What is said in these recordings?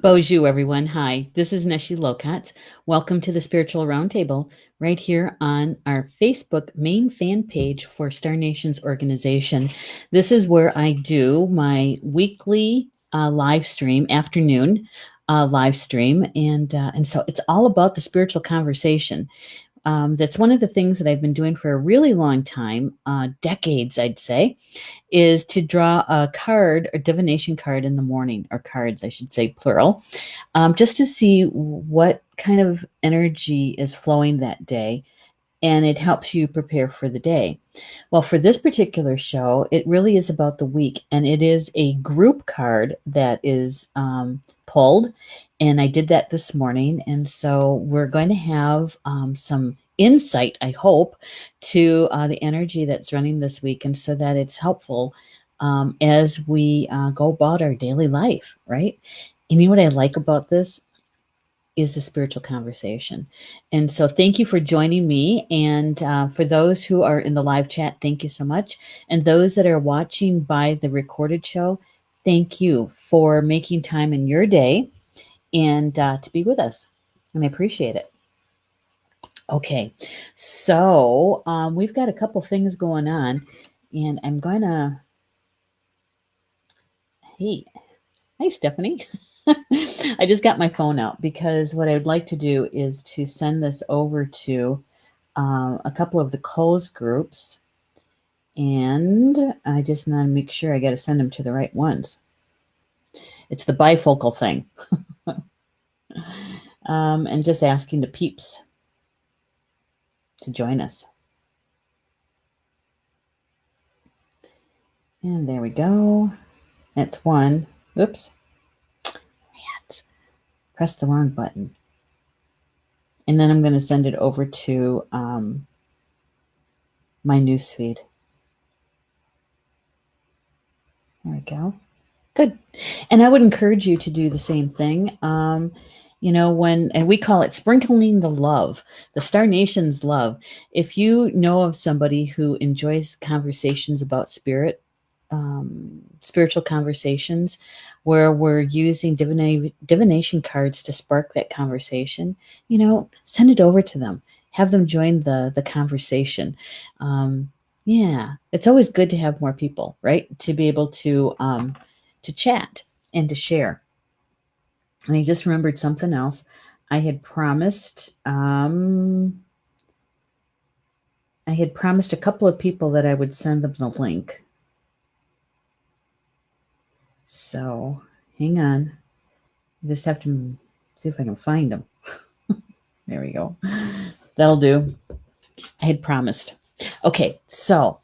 Bonjour, everyone. Hi, this is Neshi Lokotz. Welcome to the Spiritual Roundtable right here on our Facebook main fan page for Star Nations organization. This is where I do my weekly live stream, afternoon live stream, and so it's all about the spiritual conversation. That's one of the things that I've been doing for a really long time, decades, I'd say, is to draw a card, a divination card in the morning, or cards, I should say, plural, just to see what kind of energy is flowing that day. And it helps you prepare for the day. Well, for this particular show, it really is about the week, and it is a group card that is pulled. And I did that this morning. And so we're going to have some insight, I hope, to the energy that's running this week, and so that it's helpful as we go about our daily life, right? And you know what I like about this is the spiritual conversation. And so thank you for joining me. And for those who are in the live chat, thank you so much. And those that are watching by the recorded show, thank you for making time in your day and to be with us. And I appreciate it. Okay, so we've got a couple things going on, and I'm going to, hey, hi, Stephanie. I just got my phone out because what I would like to do is to send this over to a couple of the closed groups, and I just want to make sure I got to send them to the right ones. It's the bifocal thing. And just asking the peeps to join us. And there we go. That's one. Oops. Press the wrong button. And then I'm going to send it over to my newsfeed. There we go. Good. And I would encourage you to do the same thing. And we call it sprinkling the love, the Star Nation's love. If you know of somebody who enjoys conversations about spiritual conversations where we're using divination cards to spark that conversation, send it over to them. Have them join the conversation. Yeah, it's always good to have more people, right? To be able to chat and to share. And I just remembered something else. I had promised a couple of people that I would send them the link. So hang on. I just have to see if I can find them. There we go. That'll do. I had promised. Okay, so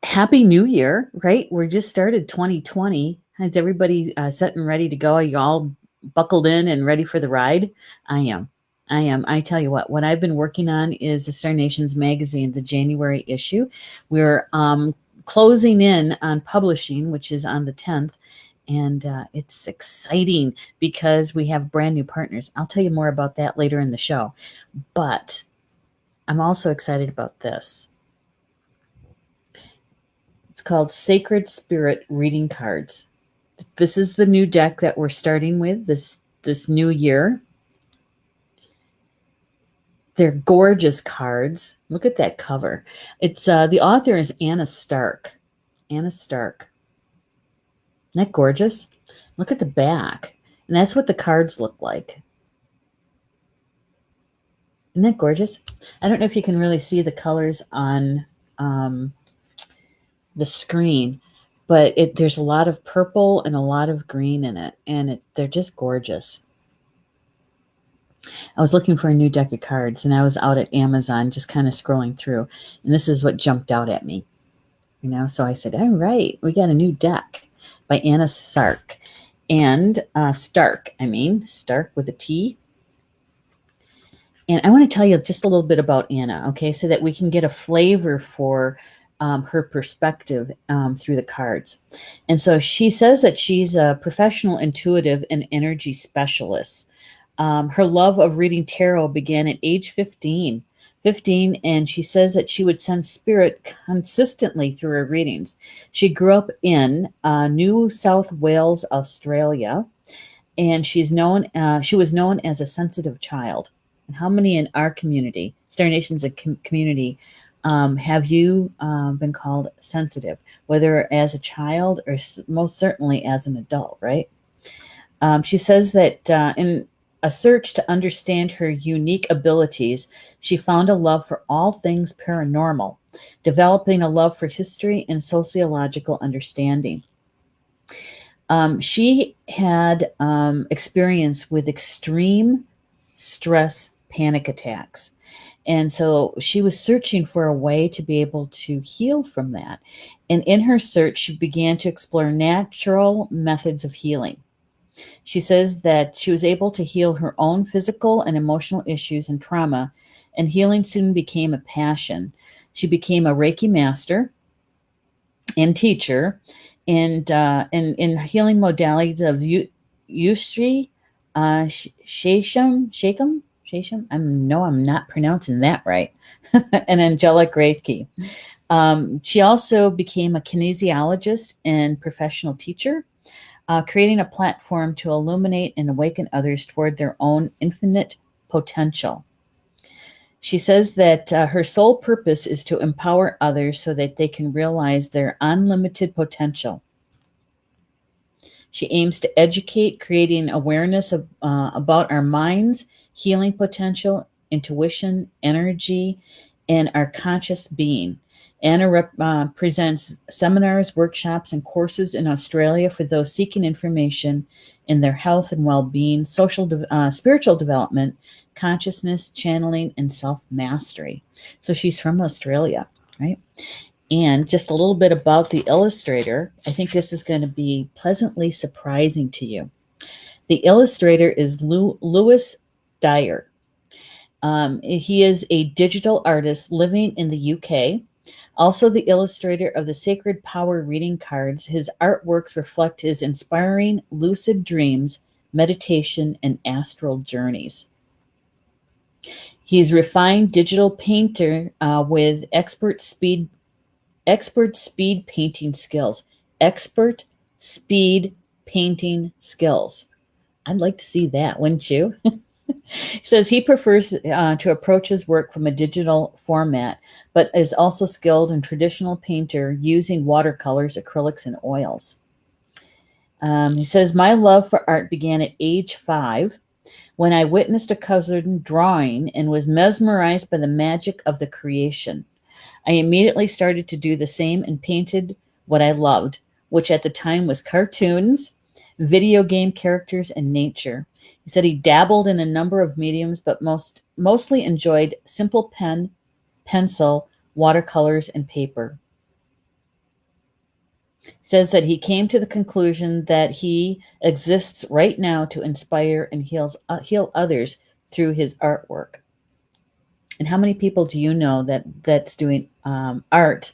Happy New Year, right? We're just started 2020. Is everybody set and ready to go? Are you all buckled in and ready for the ride? I am. I tell you what I've been working on is the Star Nations magazine, the January issue. We're closing in on publishing, which is on the 10th. And it's exciting because we have brand new partners. I'll tell you more about that later in the show. But I'm also excited about this. It's called Sacred Spirit Reading Cards. This is the new deck that we're starting with this new year. They're gorgeous cards. Look at that cover. It's the author is Anna Stark. Anna Stark. Isn't that gorgeous? Look at the back. And that's what the cards look like. Isn't that gorgeous? I don't know if you can really see the colors on the screen, but there's a lot of purple and a lot of green in it, and they're just gorgeous. I was looking for a new deck of cards, and I was out at Amazon just kind of scrolling through, and this is what jumped out at me. So I said, all right, we got a new deck by Anna Stark. And Stark with a T. And I want to tell you just a little bit about Anna, okay, so that we can get a flavor for her perspective through the cards. And so she says that she's a professional intuitive and energy specialist. Her love of reading tarot began at age 15, and she says that she would sense spirit consistently through her readings. She grew up in New South Wales, Australia, and she was known as a sensitive child. And how many in our community, Star Nation's a community, have you been called sensitive, whether as a child or most certainly as an adult, right? She says that in a search to understand her unique abilities, she found a love for all things paranormal, developing a love for history and sociological understanding. She had experience with extreme stress panic attacks. And so she was searching for a way to be able to heal from that. And in her search, she began to explore natural methods of healing. She says that she was able to heal her own physical and emotional issues and trauma, and healing soon became a passion. She became a Reiki master and teacher, and in healing modalities of Yusri, Shakam. I'm not pronouncing that right. An angelic Reiki. She also became a kinesiologist and professional teacher, creating a platform to illuminate and awaken others toward their own infinite potential. She says that her sole purpose is to empower others so that they can realize their unlimited potential. She aims to educate, creating awareness about our minds, healing potential, intuition, energy, and our conscious being. Anna presents seminars, workshops, and courses in Australia for those seeking information in their health and well-being, spiritual development, consciousness, channeling, and self-mastery. So she's from Australia, right? And just a little bit about the illustrator. I think this is going to be pleasantly surprising to you. The illustrator is Lewis Dyer. He is a digital artist living in the UK. Also the illustrator of the Sacred Power reading cards. His artworks reflect his inspiring lucid dreams, meditation, and astral journeys. He's a refined digital painter with expert speed painting skills. Expert speed painting skills. I'd like to see that, wouldn't you? He says he prefers to approach his work from a digital format, but is also skilled in traditional painter using watercolors, acrylics, and oils. He says, my love for art began at age 5 when I witnessed a cousin drawing and was mesmerized by the magic of the creation. I immediately started to do the same and painted what I loved, which at the time was cartoons, video game characters, and nature. He said he dabbled in a number of mediums, but mostly enjoyed simple pen, pencil, watercolors, and paper. He says that he came to the conclusion that he exists right now to inspire and heal others through his artwork. And how many people do you know that's doing art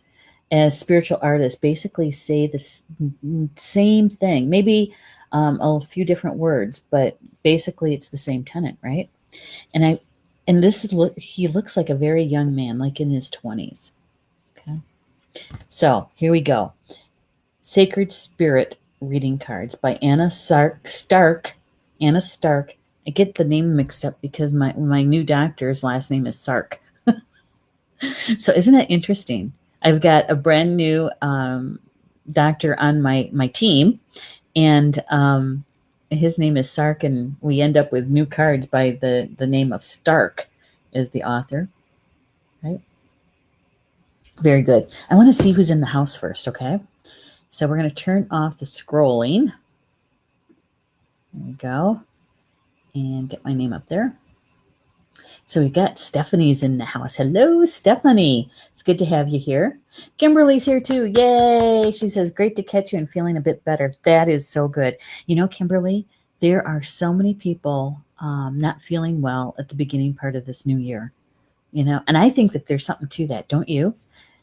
as spiritual artists basically say the same thing? Maybe a few different words, but basically it's the same tenet, right? And he looks like a very young man, like in his 20s. Okay. So here we go. Sacred Spirit reading cards by Anna Stark. Anna Stark. I get the name mixed up because my new doctor's last name is Sark. So isn't that interesting? I've got a brand new doctor on my team, and his name is Sark, and we end up with new cards by the name of Stark as the author. Right? Very good. I want to see who's in the house first, okay? So we're going to turn off the scrolling. There we go. And get my name up there. So we've got Stephanie's in the house. Hello, Stephanie. It's good to have you here. Kimberly's here too. Yay. She says, great to catch you and feeling a bit better. That is so good. You know, Kimberly, there are so many people not feeling well at the beginning part of this new year, you know, and I think that there's something to that, don't you?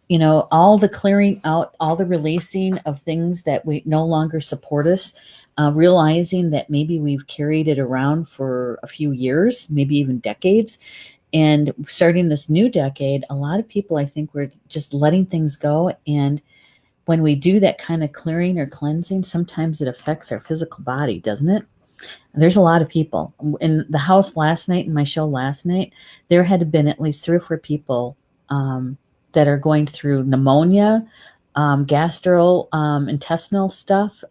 You know, all the clearing out, all the releasing of things that we no longer support us, realizing that maybe we've carried it around for a few years, maybe even decades. And starting this new decade, a lot of people, I think, we're just letting things go. And when we do that kind of clearing or cleansing, sometimes it affects our physical body, doesn't it? There's a lot of people in the house last night. In my show last night, there had been at least 3 or 4 people that are going through pneumonia, intestinal stuff,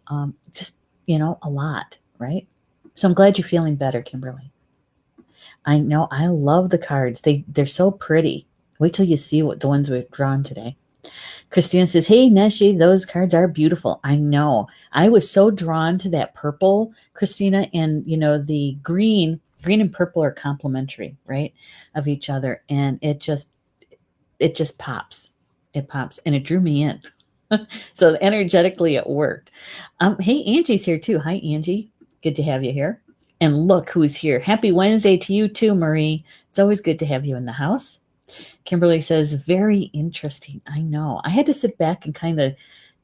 just, a lot, right? So I'm glad you're feeling better, Kimberly. I know, I love the cards. They're so pretty. Wait till you see what the ones we've drawn today. Christina says, "Hey, Neshi, those cards are beautiful." I know. I was so drawn to that purple, Christina, and the green and purple are complementary, right, of each other, and it just pops. It pops, and it drew me in. So energetically, it worked. Hey, Angie's here too. Hi, Angie. Good to have you here. And look who's here. Happy Wednesday to you too, Marie. It's always good to have you in the house. Kimberly says, very interesting. I know. I had to sit back and kind of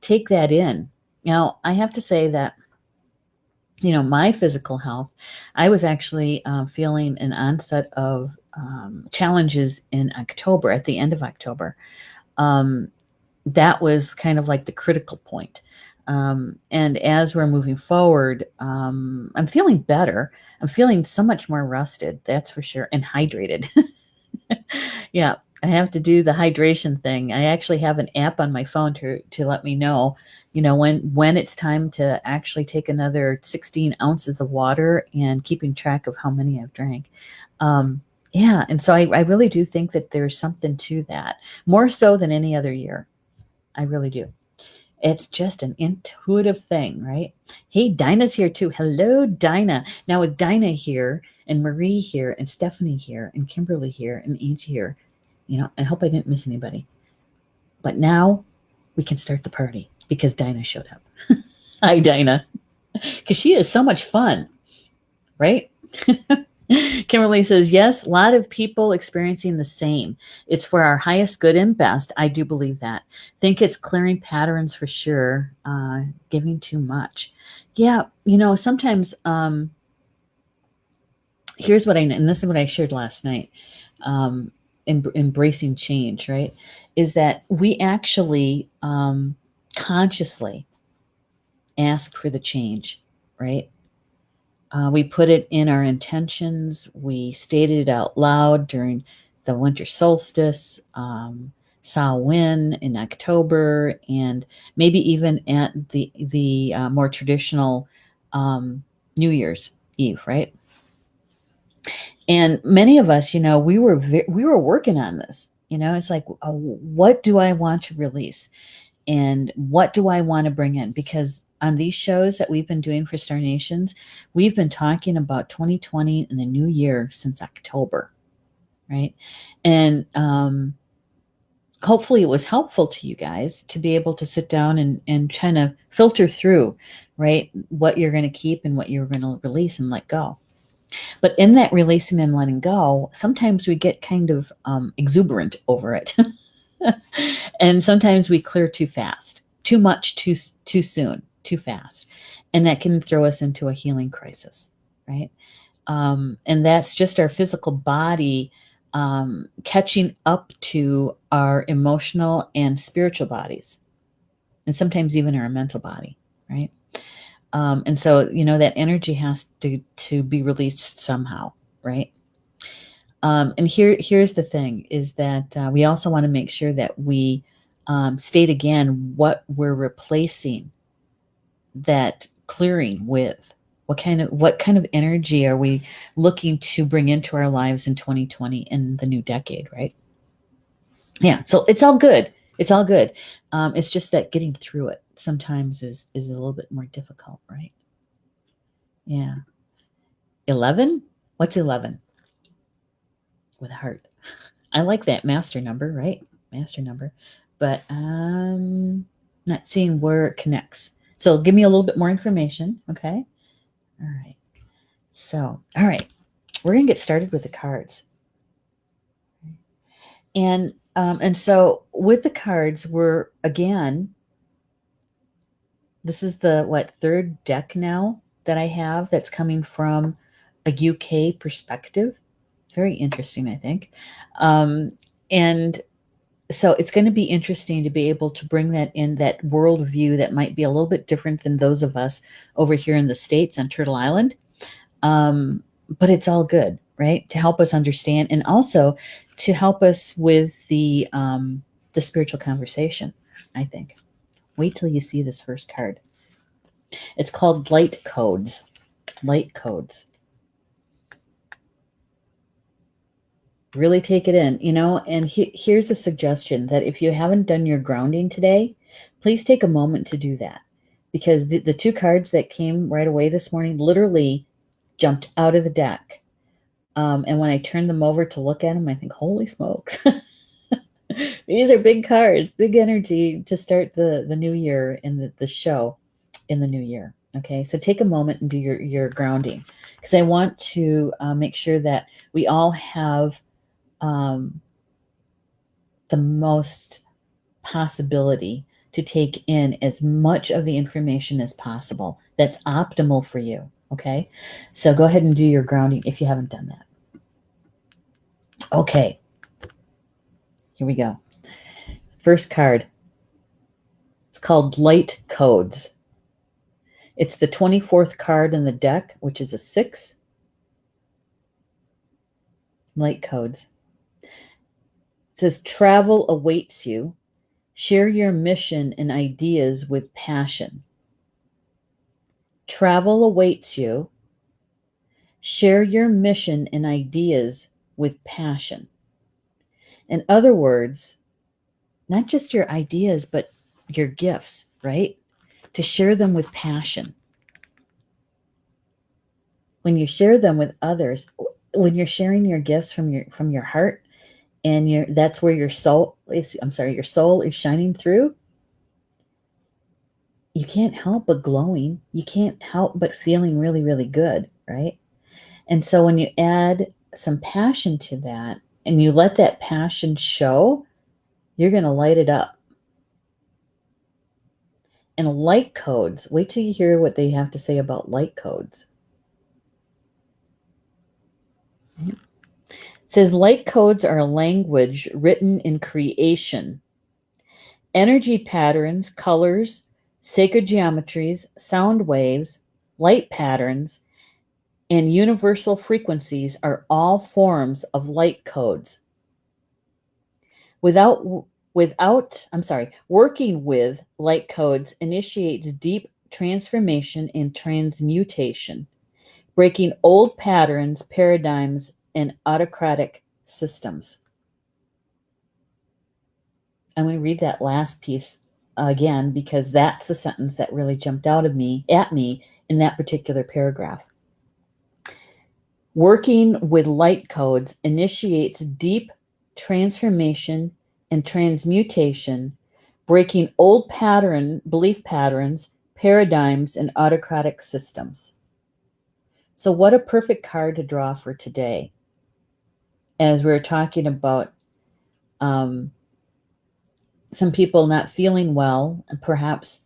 take that in. Now, I have to say that, my physical health, I was actually feeling an onset of challenges in October, at the end of October. That was kind of like the critical point. And as we're moving forward, I'm feeling better. I'm feeling so much more rested, that's for sure, and hydrated. Yeah, I have to do the hydration thing. I actually have an app on my phone to let me know, when it's time to actually take another 16 ounces of water, and keeping track of how many I've drank. Yeah, and so I really do think that there's something to that, more so than any other year. I really do. It's just an intuitive thing, right? Hey, Dinah's here too. Hello, Dinah. Now with Dinah here, and Marie here, and Stephanie here, and Kimberly here, and Angie here, I hope I didn't miss anybody. But now we can start the party because Dinah showed up. Hi, Dinah. Because she is so much fun, right? Kimberly says, yes, a lot of people experiencing the same. It's for our highest good and best. I do believe that. Think it's clearing patterns for sure. Giving too much. Yeah, sometimes here's what and this is what I shared last night, embracing change, right? Is that we actually consciously ask for the change, right? We put it in our intentions. We stated it out loud during the winter solstice, Samhain in October, and maybe even at the more traditional New Year's Eve, right? And many of us, we were working on this. It's like, what do I want to release, and what do I want to bring in? Because on these shows that we've been doing for Star Nations, we've been talking about 2020 and the new year since October, right? And hopefully it was helpful to you guys to be able to sit down and kind of filter through, right, what you're going to keep and what you're going to release and let go. But in that releasing and letting go, sometimes we get kind of exuberant over it. And sometimes we clear too fast, too much, too soon, too fast. And that can throw us into a healing crisis, right? And that's just our physical body catching up to our emotional and spiritual bodies, and sometimes even our mental body, right? And so, that energy has to be released somehow, right? And here's the thing, is that we also want to make sure that we state again what we're replacing that clearing with. What kind of energy are we looking to bring into our lives in 2020 in the new decade, right? Yeah, so it's all good. It's all good. It's just that getting through it sometimes is a little bit more difficult, right? Yeah. 11? What's 11? With a heart. I like that master number, right? Master number. But not seeing where it connects. So give me a little bit more information, okay? All right. So, all right. We're going to get started with the cards. And so with the cards, we're, again, this is the, third deck now that I have that's coming from a UK perspective. Very interesting, I think. And so it's going to be interesting to be able to bring that in, that worldview that might be a little bit different than those of us over here in the States on Turtle Island. But it's all good, right? To help us understand and also to help us with the spiritual conversation, I think. Wait till you see this first card. It's called Light Codes. Light Codes. Really take it in, and here's a suggestion that if you haven't done your grounding today, please take a moment to do that, because the two cards that came right away this morning literally jumped out of the deck. And when I turned them over to look at them, I think, holy smokes. These are big cards, big energy to start the new year in the show in the new year. Okay, so take a moment and do your grounding, because I want to make sure that we all have the most possibility to take in as much of the information as possible that's optimal for you. Okay, so go ahead and do your grounding if you haven't done that. Okay, here we go. First card. It's called Light Codes. It's the 24th card in the deck, which is a 6. Light Codes. It says, travel awaits you. Share your mission and ideas with passion. Travel awaits you. Share your mission and ideas with passion. In other words, not just your ideas, but your gifts, right? To share them with passion. When you share them with others, when you're sharing your gifts from your heart, and that's where your soul is shining through, you can't help but glowing. You can't help but feeling really, really good, right? And so when you add some passion to that and you let that passion show, you're going to light it up. And light codes, wait till you hear what they have to say about light codes. It says light codes are a language written in creation. Energy patterns, colors, sacred geometries, sound waves, light patterns, and universal frequencies are all forms of light codes. Working with light codes initiates deep transformation and transmutation, breaking old patterns, paradigms, and autocratic systems. I'm going to read that last piece again, because that's the sentence that really jumped out at me in that particular paragraph. Working with light codes initiates deep transformation and transmutation, breaking old belief patterns, paradigms, and autocratic systems. So what a perfect card to draw for today, as we're talking about some people not feeling well and perhaps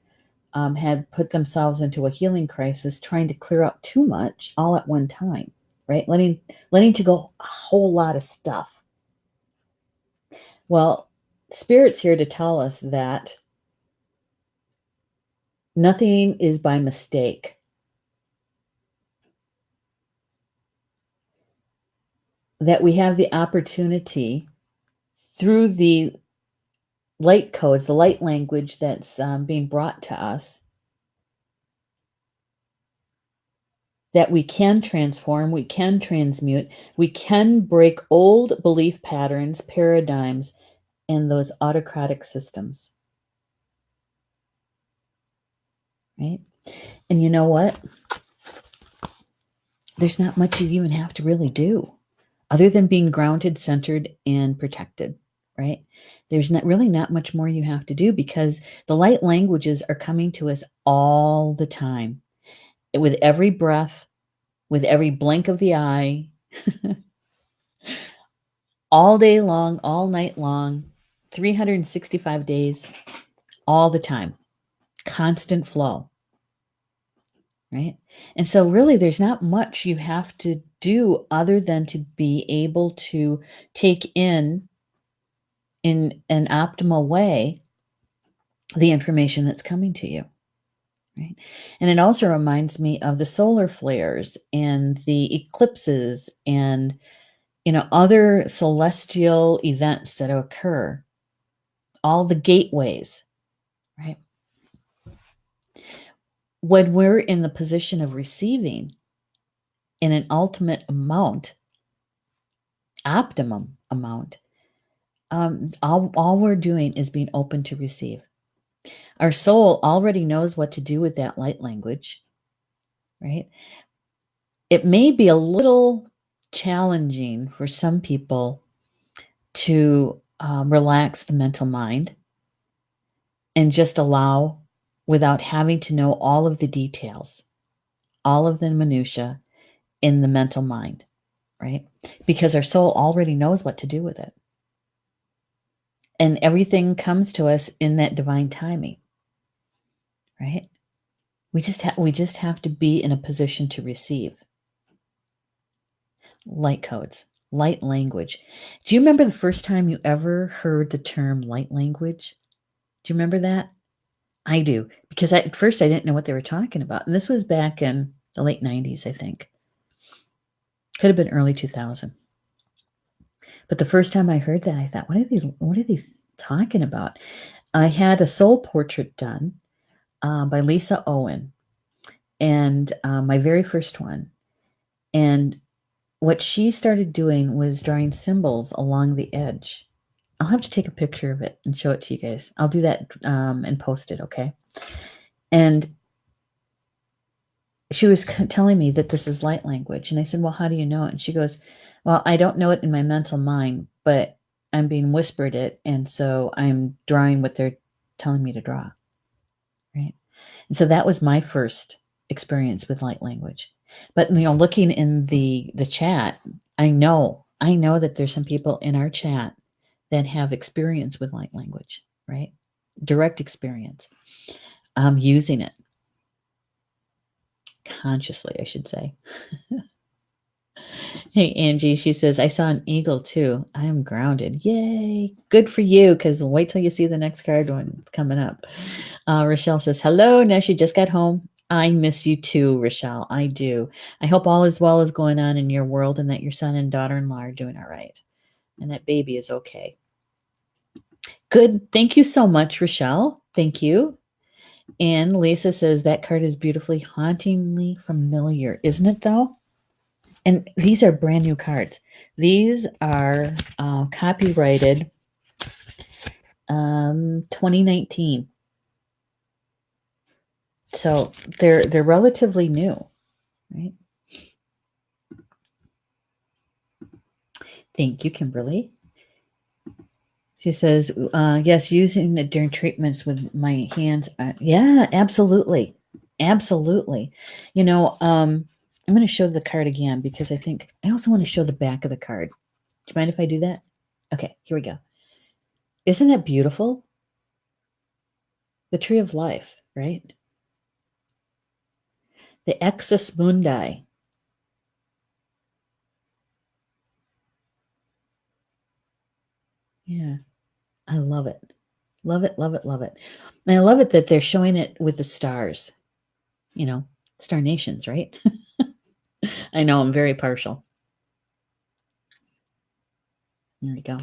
had put themselves into a healing crisis, trying to clear out too much all at one time, right? Letting to go a whole lot of stuff. Well, Spirit's here to tell us that nothing is by mistake. That we have the opportunity through the light codes, the light language that's being brought to us, that we can transform, we can transmute, we can break old belief patterns, paradigms, and those autocratic systems. Right? And you know what? There's not much you even have to really do other than being grounded, centered, and protected, right? There's not much more you have to do, because the light languages are coming to us all the time, with every breath, with every blink of the eye, all day long, all night long, 365 days, all the time, constant flow, right? And so really there's not much you have to do other than to be able to take in an optimal way the information that's coming to you. right? And it also reminds me of the solar flares and the eclipses and, other celestial events that occur, all the gateways, right? When we're in the position of receiving in an ultimate amount, optimum amount, all we're doing is being open to receive. Our soul already knows what to do with that light language, right? It may be a little challenging for some people to relax the mental mind and just allow without having to know all of the details, all of the minutia in the mental mind, right? Because our soul already knows what to do with it. And everything comes to us in that divine timing, right? We just have to be in a position to receive. Light codes, light language. Do you remember the first time you ever heard the term light language? Do you remember that? I do, because at first I didn't know what they were talking about. And this was back in the late 90s, I think. Could have been early 2000. But the first time I heard that, I thought, what are they talking about? I had a soul portrait done by Lisa Owen, and my very first one. And what she started doing was drawing symbols along the edge. I'll have to take a picture of it and show it to you guys. I'll do that and post it, okay? And she was telling me that this is light language. And I said, well, how do you know it? And she goes, well, I don't know it in my mental mind, but I'm being whispered it. And so I'm drawing what they're telling me to draw, right? And so that was my first experience with light language. But, looking in the chat, I know that there's some people in our chat that have experience with light language, right? Direct experience, using it consciously, I should say. Hey, Angie, she says, I saw an eagle too. I am grounded. Yay. Good for you, because wait till you see the next card one coming up. Rochelle says, hello, Neshi, just got home. I miss you too, Rochelle. I do. I hope all is well is going on in your world and that your son and daughter-in-law are doing all right and that baby is okay. Good. Thank you so much, Rochelle. Thank you. And Lisa says, that card is beautifully, hauntingly familiar. Isn't it, though? And these are brand new cards. These are copyrighted 2019. So they're relatively new, right? Thank you, Kimberly. She says, yes, using it during treatments with my hands. Yeah, absolutely. Absolutely. I'm going to show the card again because I think I also want to show the back of the card. Do you mind if I do that? Okay, here we go. Isn't that beautiful? The tree of life, right? The Exus Mundi. Yeah, I love it. Love it, love it, love it. And I love it that they're showing it with the stars, star nations, right? I know I'm very partial. There we go.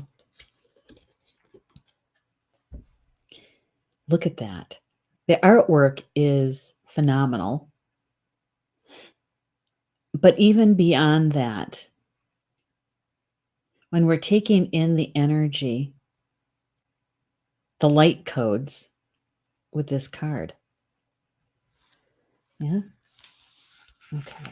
Look at that. The artwork is phenomenal. But even beyond that, when we're taking in the energy, the light codes with this card. Yeah? Okay.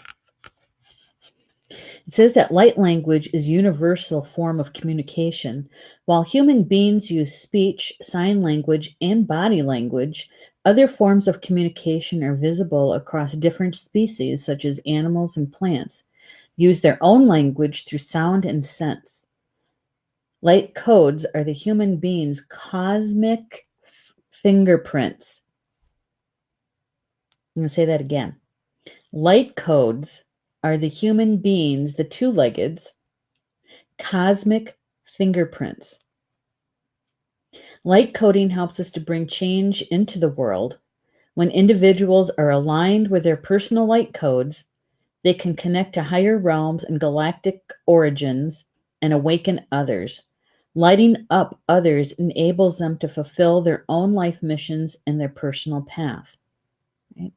It says that light language is a universal form of communication. While human beings use speech, sign language, and body language, other forms of communication are visible across different species, such as animals and plants, use their own language through sound and sense. Light codes are the human being's cosmic fingerprints. I'm going to say that again. Light codes are the human being's, the two-leggeds, cosmic fingerprints. Light coding helps us to bring change into the world. When individuals are aligned with their personal light codes, they can connect to higher realms and galactic origins and awaken others. Lighting up others enables them to fulfill their own life missions and their personal path. Right?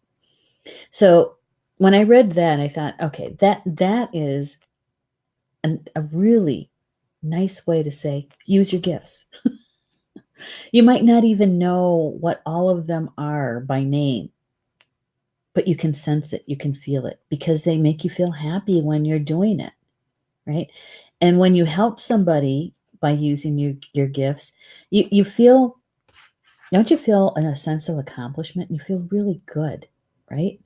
So when I read that, I thought, okay, that is a really nice way to say, use your gifts. You might not even know what all of them are by name, but you can sense it, you can feel it, because they make you feel happy when you're doing it, right? And when you help somebody by using your gifts, you feel, don't you feel a sense of accomplishment? You feel really good, right?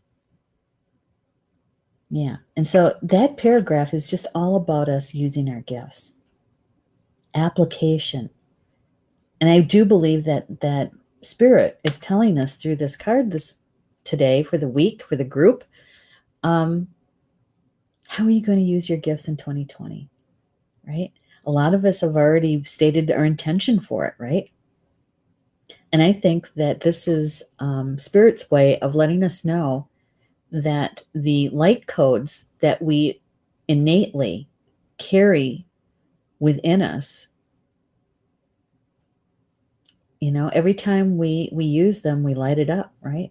Yeah. And so that paragraph is just all about us using our gifts. Application. And I do believe that Spirit is telling us through this card this today, for the week, for the group, how are you going to use your gifts in 2020, right? A lot of us have already stated our intention for it, right? And I think that this is Spirit's way of letting us know that the light codes that we innately carry within us, every time we use them, we light it up, right?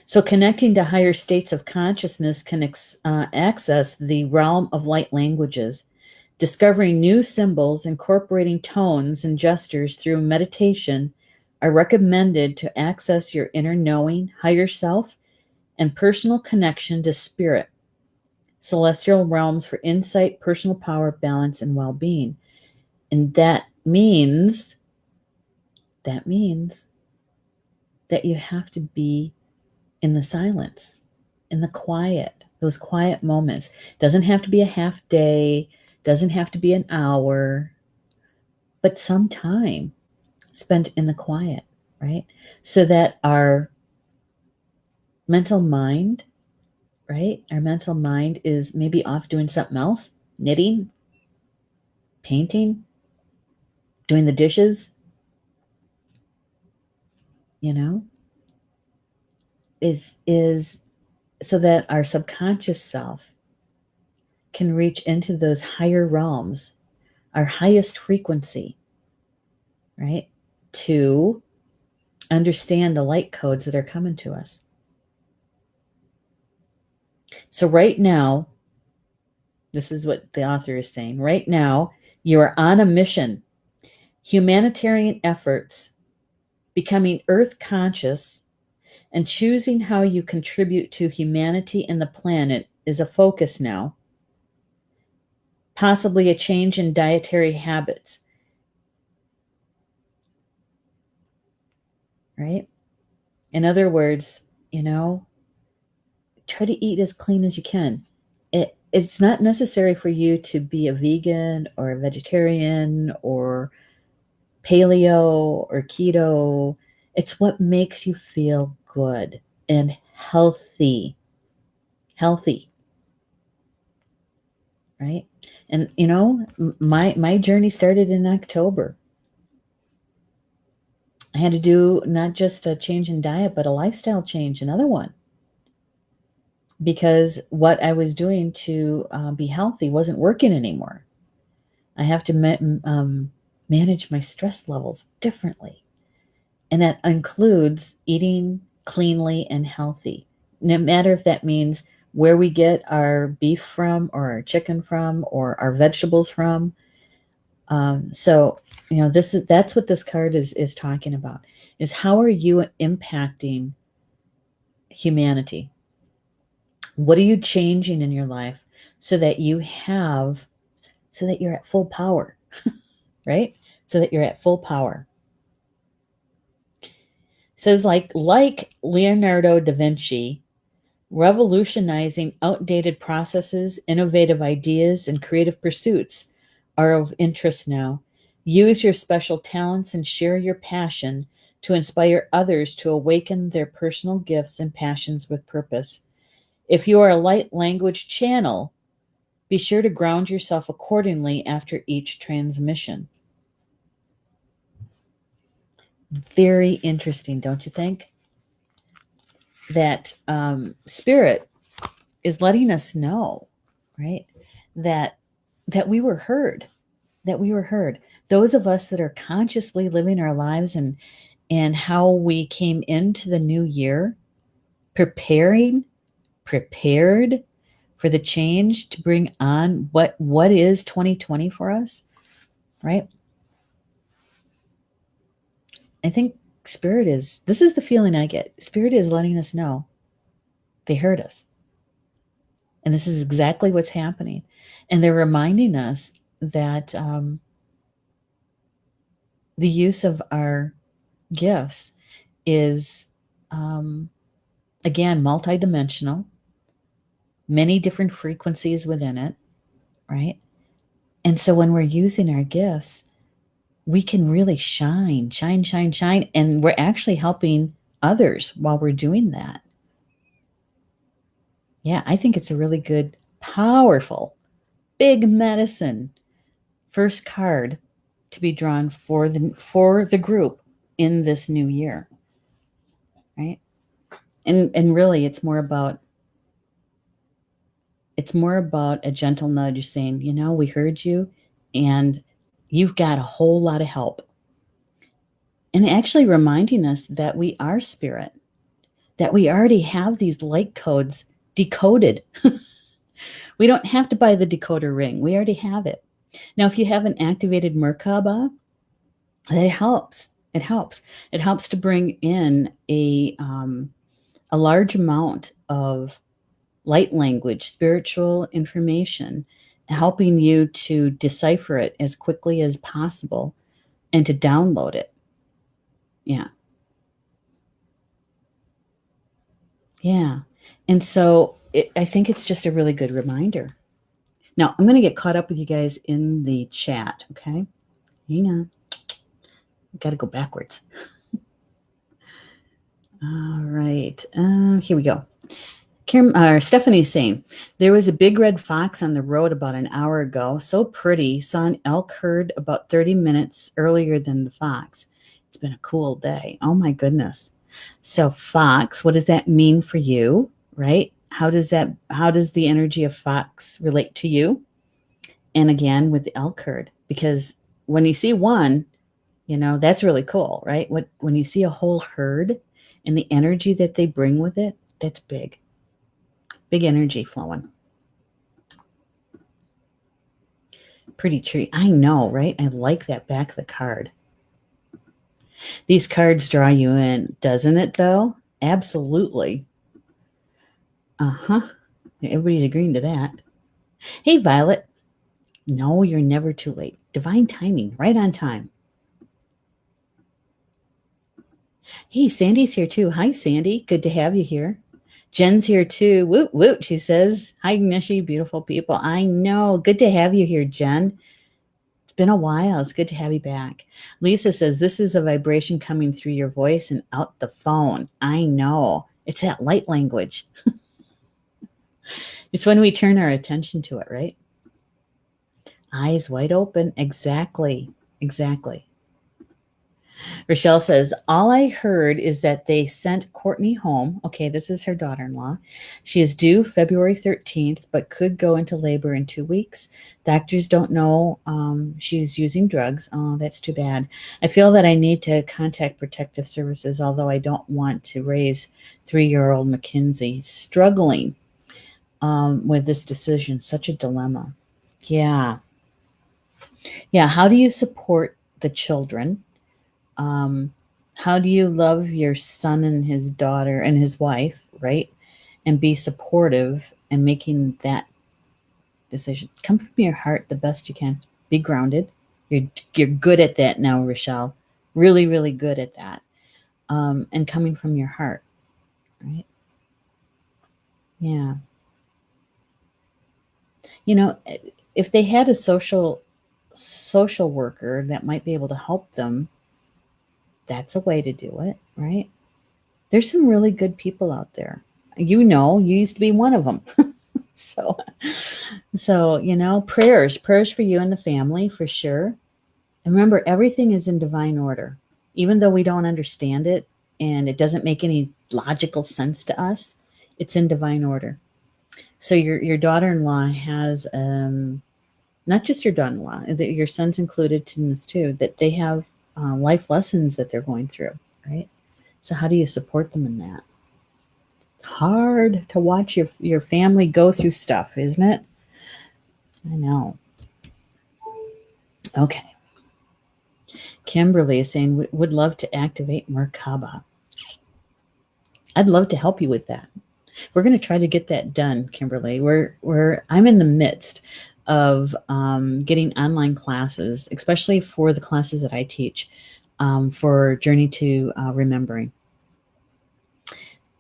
So connecting to higher states of consciousness can access the realm of light languages. Discovering new symbols, incorporating tones and gestures through meditation are recommended to access your inner knowing, higher self, and personal connection to spirit, celestial realms for insight, personal power, balance, and well-being. And that means that you have to be in the silence, in the quiet, those quiet moments. Doesn't have to be a half day, doesn't have to be an hour, but some time spent in the quiet, right? So that our mental mind, right? Our mental mind is maybe off doing something else, knitting, painting, doing the dishes, you know, is so that our subconscious self can reach into those higher realms, our highest frequency, right? To understand the light codes that are coming to us. So right now, this is what the author is saying. Right now, you are on a mission. Humanitarian efforts, becoming earth conscious, and choosing how you contribute to humanity and the planet is a focus now. Possibly a change in dietary habits, right? In other words, try to eat as clean as you can. It's not necessary for you to be a vegan or a vegetarian or paleo or keto. It's what makes you feel good and healthy. Healthy, right? And my journey started in October. I had to do not just a change in diet, but a lifestyle change, another one, because what I was doing to be healthy wasn't working anymore. I have to manage my stress levels differently. And that includes eating cleanly and healthy. No matter if that means where we get our beef from or our chicken from or our vegetables from. So, that's what this card is talking about, is how are you impacting humanity? What are you changing in your life so that you're at full power, right? So that you're at full power. It says like Leonardo da Vinci, revolutionizing outdated processes, innovative ideas, and creative pursuits are of interest now. Use your special talents and share your passion to inspire others to awaken their personal gifts and passions with purpose. If you are a light language channel, be sure to ground yourself accordingly after each transmission. very interesting, don't you think? That Spirit is letting us know, right? That we were heard, that we were heard. Those of us that are consciously living our lives and how we came into the new year, prepared for the change to bring on what is 2020 for us, right? I think Spirit is, this is the feeling I get. Spirit is letting us know they heard us. And this is exactly what's happening. And they're reminding us that the use of our gifts is, again, multidimensional, many different frequencies within it, right? And so when we're using our gifts, we can really shine. And we're actually helping others while we're doing that. Yeah, I think it's a really good, powerful, big medicine first card to be drawn for the group in this new year, right? And really, it's more about a gentle nudge saying, we heard you, and you've got a whole lot of help, and actually reminding us that we are spirit, that we already have these light codes decoded. We don't have to buy the decoder ring. We already have it. Now, if you have an activated Merkaba, that helps. It helps. It helps to bring in a large amount of light language, spiritual information, helping you to decipher it as quickly as possible and to download it. Yeah. Yeah. And so I think it's just a really good reminder. Now, I'm going to get caught up with you guys in the chat, okay? Hang on. Got to go backwards. All right. Here we go. Stephanie's saying, there was a big red fox on the road about an hour ago. So pretty. Saw an elk herd about 30 minutes earlier than the fox. It's been a cool day. Oh, my goodness. So fox, what does that mean for you, right? How does the energy of fox relate to you? And again, with the elk herd, because when you see one, that's really cool, right? When you see a whole herd and the energy that they bring with it, that's big. Big energy flowing. Pretty tree. I know, right? I like that back of the card. These cards draw you in, doesn't it, though? Absolutely. Uh-huh. Everybody's agreeing to that. Hey, Violet. No, you're never too late. Divine timing, right on time. Hey, Sandy's here too. Hi, Sandy. Good to have you here. Jen's here too. Woot, woot, she says. Hi, Neshi, beautiful people. I know. Good to have you here, Jen. It's been a while. It's good to have you back. Lisa says, this is a vibration coming through your voice and out the phone. I know. It's that light language. It's when we turn our attention to it, right? Eyes wide open. Exactly. Exactly. Rochelle says, all I heard is that they sent Courtney home. Okay, this is her daughter-in-law. She is due February 13th, but could go into labor in 2 weeks. Doctors don't know she's using drugs. Oh, that's too bad. I feel that I need to contact protective services, although I don't want to raise 3-year-old Mackenzie. Struggling with this decision. Such a dilemma. Yeah. Yeah, how do you support the children? How do you love your son and his daughter and his wife, right? And be supportive and making that decision. Come from your heart the best you can. Be grounded. You're good at that now, Rochelle. Really, really good at that. And coming from your heart, right? Yeah. If they had a social worker that might be able to help them, that's a way to do it, right? There's some really good people out there. You used to be one of them. So, prayers for you and the family for sure. And remember, everything is in divine order. even though we don't understand it and it doesn't make any logical sense to us, it's in divine order. So your daughter-in-law has not just your daughter-in-law, your son's included in this too, that they have life lessons that they're going through, right? So how do you support them in that? It's hard to watch your family go through stuff, isn't it? I know. Okay. Kimberly is saying, would love to activate Merkaba. I'd love to help you with that. We're going to try to get that done, Kimberly. I'm in the midst of getting online classes, especially for the classes that I teach for Journey to Remembering.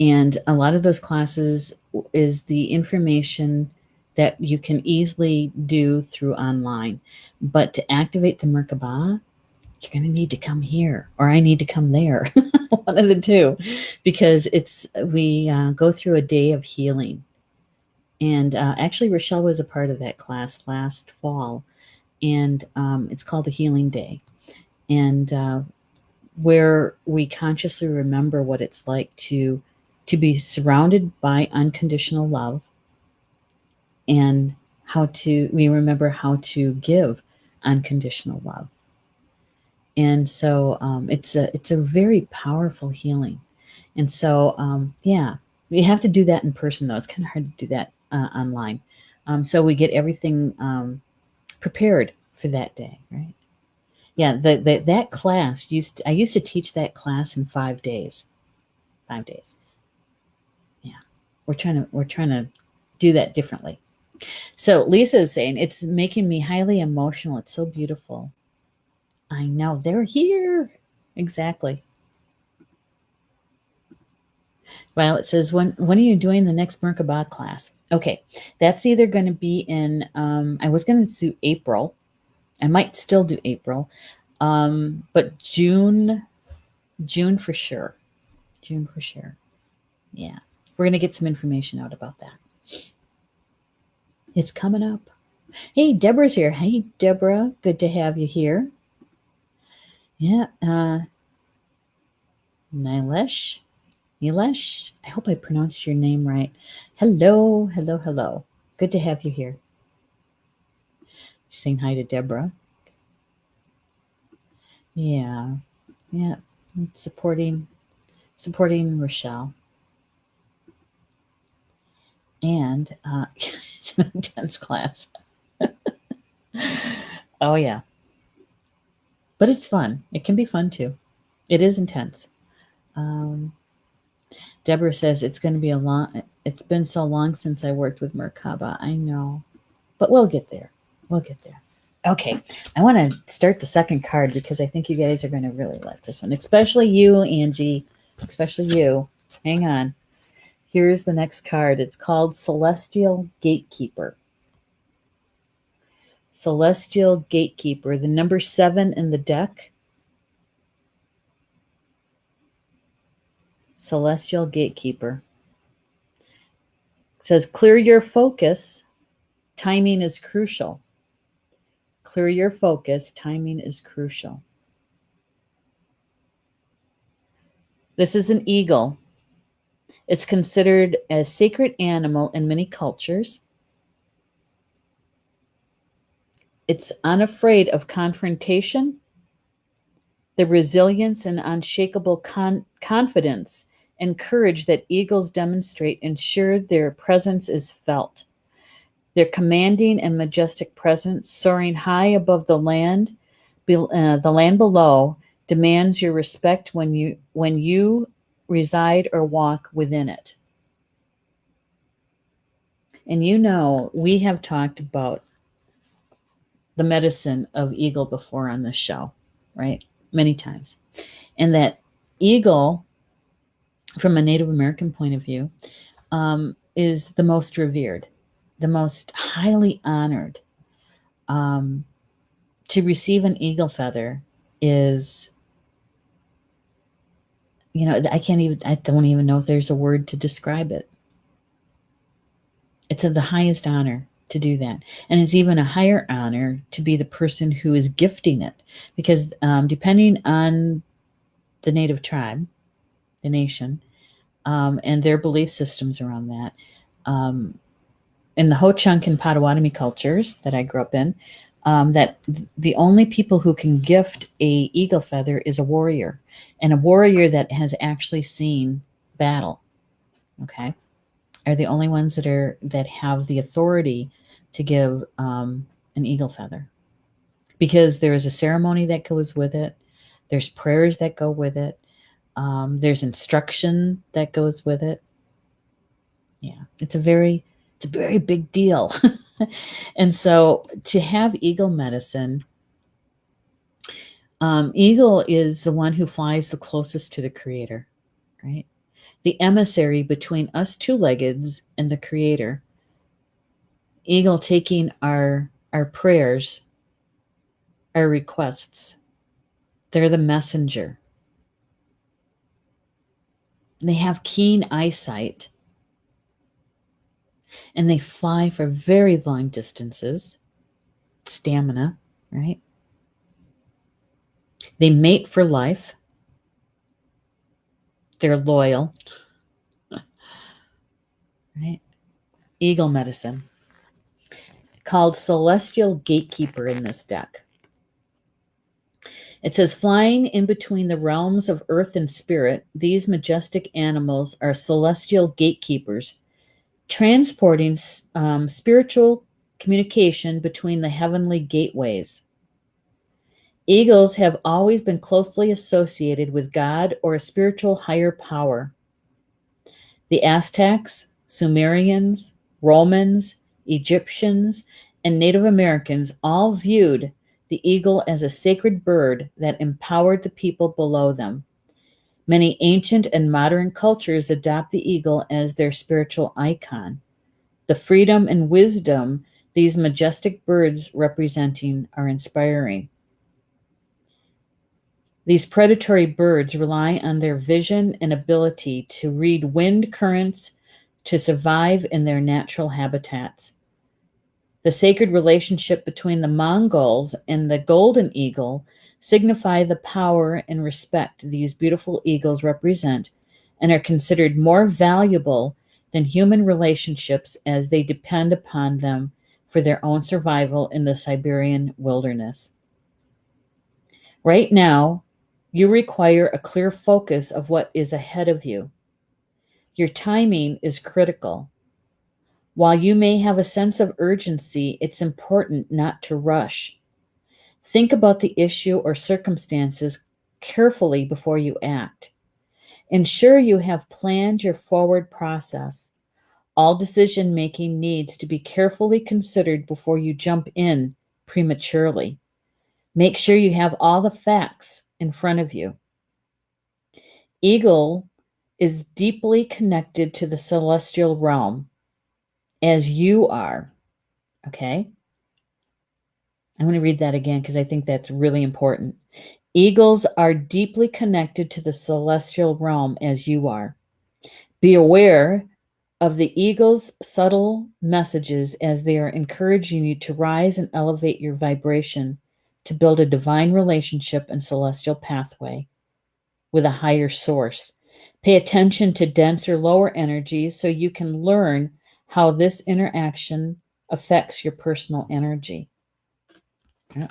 And a lot of those classes is the information that you can easily do through online. But to activate the Merkaba, you're going to need to come here, or I need to come there, one of the two, because we go through a day of healing. And actually, Rochelle was a part of that class last fall, and it's called the Healing Day, and where we consciously remember what it's like to be surrounded by unconditional love, and we remember how to give unconditional love. And so it's a very powerful healing. And so yeah, we have to do that in person though. It's kind of hard to do that online. So we get everything prepared for that day, right? Yeah, that class I used to teach that class in 5 days. 5 days. Yeah, we're trying to do that differently. So Lisa is saying it's making me highly emotional. It's so beautiful. I know they're here. Exactly. Violet says, when are you doing the next Merkaba class? Okay, that's either going to be in, I was going to do April. I might still do April, but June for sure. June for sure. Yeah, we're going to get some information out about that. It's coming up. Hey, Deborah's here. Hey, Deborah, good to have you here. Yeah, Nilesh, I hope I pronounced your name right. Hello, hello, hello. Good to have you here. Saying hi to Deborah. Yeah, yeah, supporting Rochelle. And it's an intense class. Oh yeah, but it's fun. It can be fun too. It is intense. Deborah says it's going to be it's been so long since I worked with Merkaba. I know, but we'll get there. We'll get there. Okay, I want to start the second card because I think you guys are going to really like this one, especially you, Angie, especially you. Hang on. Here's the next card. It's called Celestial Gatekeeper. Celestial Gatekeeper, the number 7 in the deck. Celestial Gatekeeper. It says, clear your focus. Timing is crucial. Clear your focus. Timing is crucial. This is an eagle. It's considered a sacred animal in many cultures. It's unafraid of confrontation. The resilience and unshakable confidence and courage that eagles demonstrate ensure their presence is felt. Their commanding and majestic presence, soaring high above the land below, demands your respect when you reside or walk within it. And we have talked about the medicine of eagle before on this show, right? Many times. And that eagle, from a Native American point of view, is the most revered, the most highly honored. To receive an eagle feather is, I don't even know if there's a word to describe it. It's of the highest honor to do that. And it's even a higher honor to be the person who is gifting it. Because depending on the native tribe, the nation, and their belief systems around that. In the Ho-Chunk and Potawatomi cultures that I grew up in, that the only people who can gift a eagle feather is a warrior, and a warrior that has actually seen battle. Okay, are the only ones that have the authority to give an eagle feather, because there is a ceremony that goes with it. There's prayers that go with it. There's instruction that goes with it. Yeah, it's a very big deal. And so to have eagle medicine, eagle is the one who flies the closest to the creator, right? The emissary between us two-leggeds and the creator. Eagle taking our prayers, our requests. They're the messenger. They have keen eyesight, and they fly for very long distances. Stamina, right? They mate for life. They're loyal, right? Eagle medicine, called Celestial Gatekeeper in this deck. It says, flying in between the realms of earth and spirit, these majestic animals are celestial gatekeepers, transporting spiritual communication between the heavenly gateways. Eagles have always been closely associated with God or a spiritual higher power. The Aztecs, Sumerians, Romans, Egyptians, and Native Americans all viewed the eagle as a sacred bird that empowered the people below them. Many ancient and modern cultures adopt the eagle as their spiritual icon. The freedom and wisdom these majestic birds representing are inspiring. These predatory birds rely on their vision and ability to read wind currents to survive in their natural habitats. The sacred relationship between the Mongols and the golden eagle signify the power and respect these beautiful eagles represent, and are considered more valuable than human relationships as they depend upon them for their own survival in the Siberian wilderness. Right now, you require a clear focus of what is ahead of you. Your timing is critical. While you may have a sense of urgency, it's important not to rush. Think about the issue or circumstances carefully before you act. Ensure you have planned your forward process. All decision-making needs to be carefully considered before you jump in prematurely. Make sure you have all the facts in front of you. Eagle is deeply connected to the celestial realm, as you are. Okay? I'm going to read that again because I think that's really important. Eagles are deeply connected to the celestial realm as you are. Be aware of the eagle's subtle messages as they are encouraging you to rise and elevate your vibration to build a divine relationship and celestial pathway with a higher source. Pay attention to denser, lower energies so you can learn how this interaction affects your personal energy. Yeah.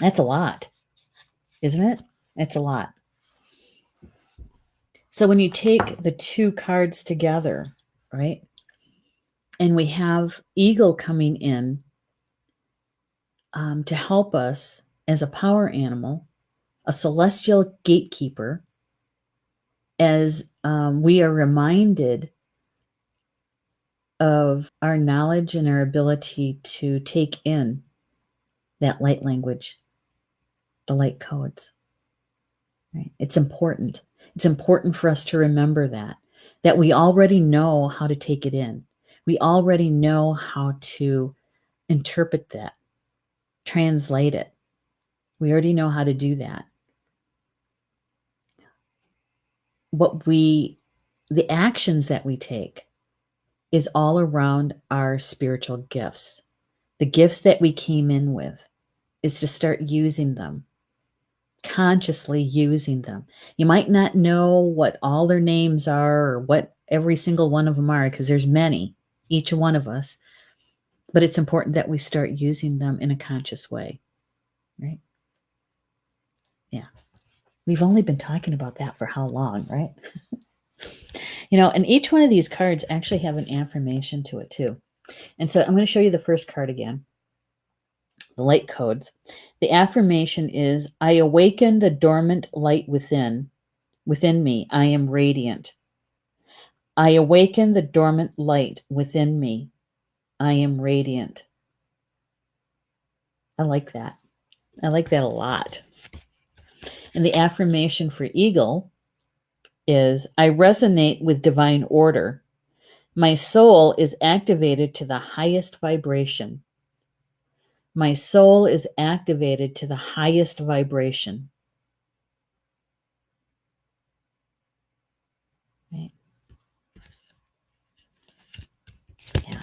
That's a lot, isn't it? It's a lot. So when you take the two cards together, right, and we have Eagle coming in to help us as a power animal, a celestial gatekeeper, as we are reminded of our knowledge and our ability to take in that light language, the light codes. Right? It's important. It's important for us to remember that we already know how to take it in. We already know how to interpret that, translate it. We already know how to do that. The actions that we take is all around our spiritual gifts. The gifts that we came in with is to start using them. consciously using them. You might not know what all their names are or what every single one of them are, because there's many, each one of us, but it's important that we start using them in a conscious way, right? Yeah. We've only been talking about that for how long, right? And each one of these cards actually have an affirmation to it too. And so I'm going to show you the first card again, the light codes. The affirmation is, I awaken the dormant light within me. I am radiant. I awaken the dormant light within me. I am radiant. I like that. I like that a lot. And the affirmation for eagle is, I resonate with divine order. My soul is activated to the highest vibration. My soul is activated to the highest vibration. Right? Yeah.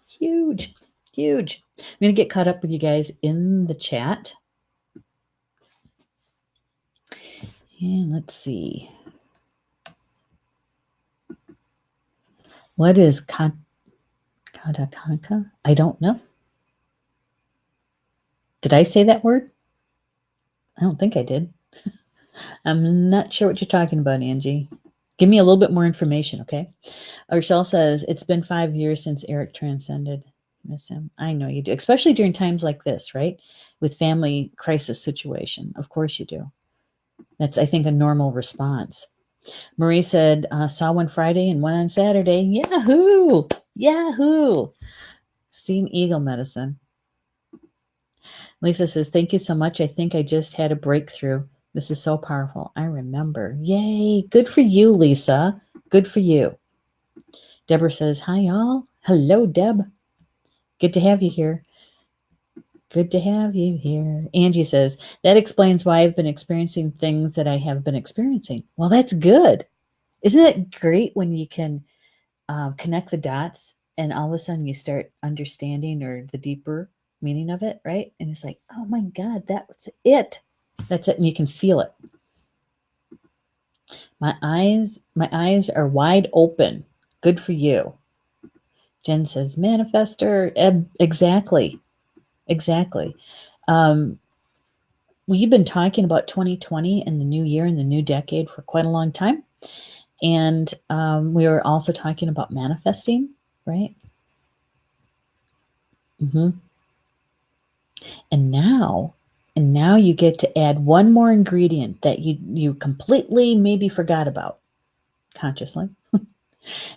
Huge. Huge. I'm going to get caught up with you guys in the chat. And let's see. What is Katakanka? I don't know. Did I say that word? I don't think I did. I'm not sure what you're talking about, Angie. Give me a little bit more information, okay? Rochelle says, it's been 5 years since Eric transcended. Miss him. I know you do, especially during times like this, right? With family crisis situation. Of course you do. That's, I think, a normal response. Marie said, saw one Friday and one on Saturday. Yahoo! Yahoo! Seen eagle medicine. Lisa says, thank you so much. I think I just had a breakthrough. This is so powerful. I remember. Yay. Good for you, Lisa. Good for you. Deborah says, hi, y'all. Hello, Deb. Good to have you here. Good to have you here. Angie says, that explains why I've been experiencing things that I have been experiencing. Well, that's good. Isn't it great when you can connect the dots and all of a sudden you start understanding or the deeper meaning of it, right? And it's like, oh my God, that's it. That's it. And you can feel it. My eyes are wide open. Good for you. Jen says, manifester. Exactly. We've been talking about 2020 and the new year and the new decade for quite a long time. And we were also talking about manifesting, right? Mm-hmm. And now you get to add one more ingredient that you completely maybe forgot about consciously.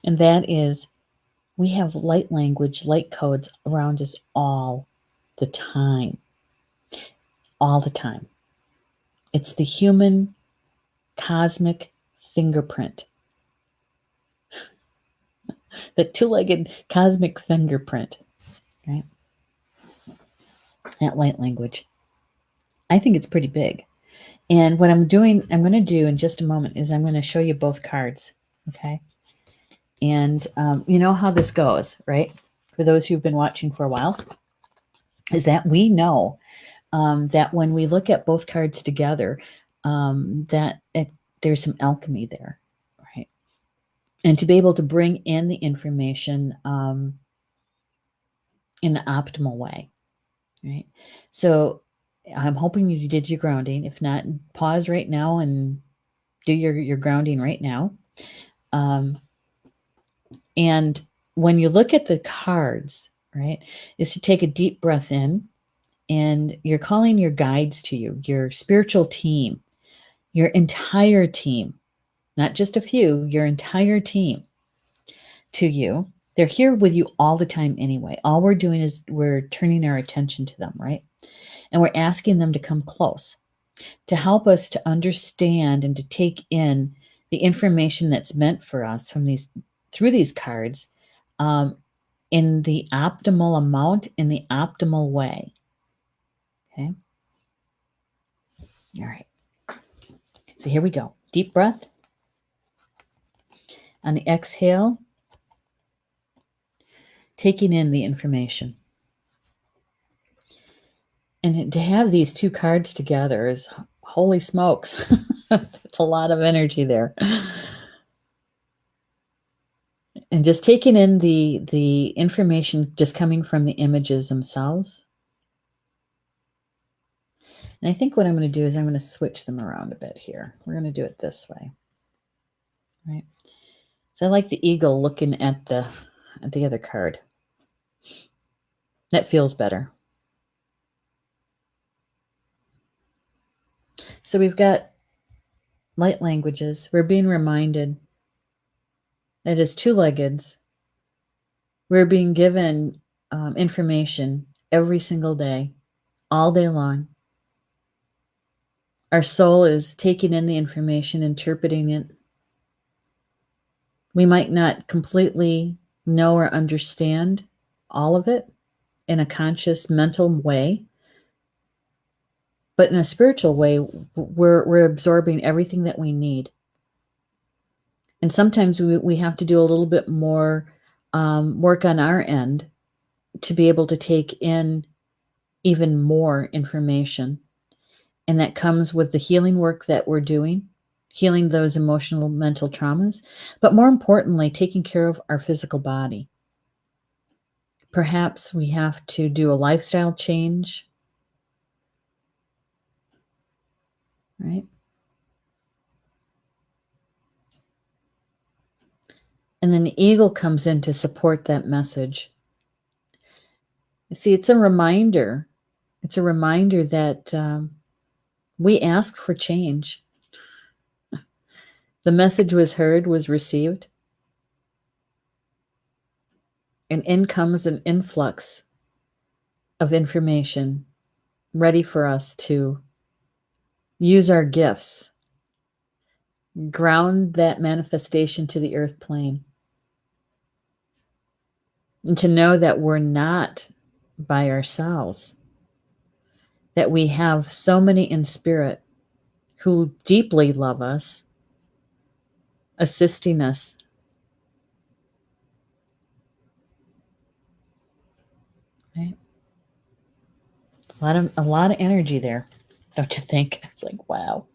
And that is, we have light language, light codes around us all the time. All the time. It's the human cosmic fingerprint. The two-legged cosmic fingerprint, right? That light language. I think it's pretty big. And what I'm going to do in just a moment is I'm going to show you both cards, okay? And you know how this goes, right? For those who've been watching for a while, is that we know that when we look at both cards together, there's some alchemy there, right? And to be able to bring in the information in the optimal way, right? So I'm hoping you did your grounding. If not, pause right now and do your grounding right now. And when you look at the cards, right, is to take a deep breath in, and you're calling your guides to you, your spiritual team, your entire team, not just a few, your entire team to you. They're here with you all the time anyway. All we're doing is we're turning our attention to them, right? And we're asking them to come close to help us to understand and to take in the information that's meant for us through these cards in the optimal amount, in the optimal way. Okay. All right. So here we go. Deep breath. On the exhale, taking in the information. And to have these two cards together is holy smokes. It's a lot of energy there. And just taking in the information just coming from the images themselves. And I think what I'm going to do is I'm going to switch them around a bit here. We're going to do it this way. Right. So I like the eagle looking at the other card. That feels better. So we've got light languages. We're being reminded that as two-leggeds, we're being given information every single day, all day long. Our soul is taking in the information, interpreting it. We might not completely know or understand all of it in a conscious mental way, but in a spiritual way, we're absorbing everything that we need. And sometimes we have to do a little bit more work on our end to be able to take in even more information. And that comes with the healing work that we're doing, healing those emotional, mental traumas, but more importantly, taking care of our physical body. Perhaps we have to do a lifestyle change, right? And then the eagle comes in to support that message. See, it's a reminder. It's a reminder that we ask for change. The message was heard, was received, and in comes an influx of information ready for us to use our gifts, ground that manifestation to the earth plane, and to know that we're not by ourselves, that we have so many in spirit who deeply love us, assisting us. Right? A lot of energy there, don't you think? It's like, wow.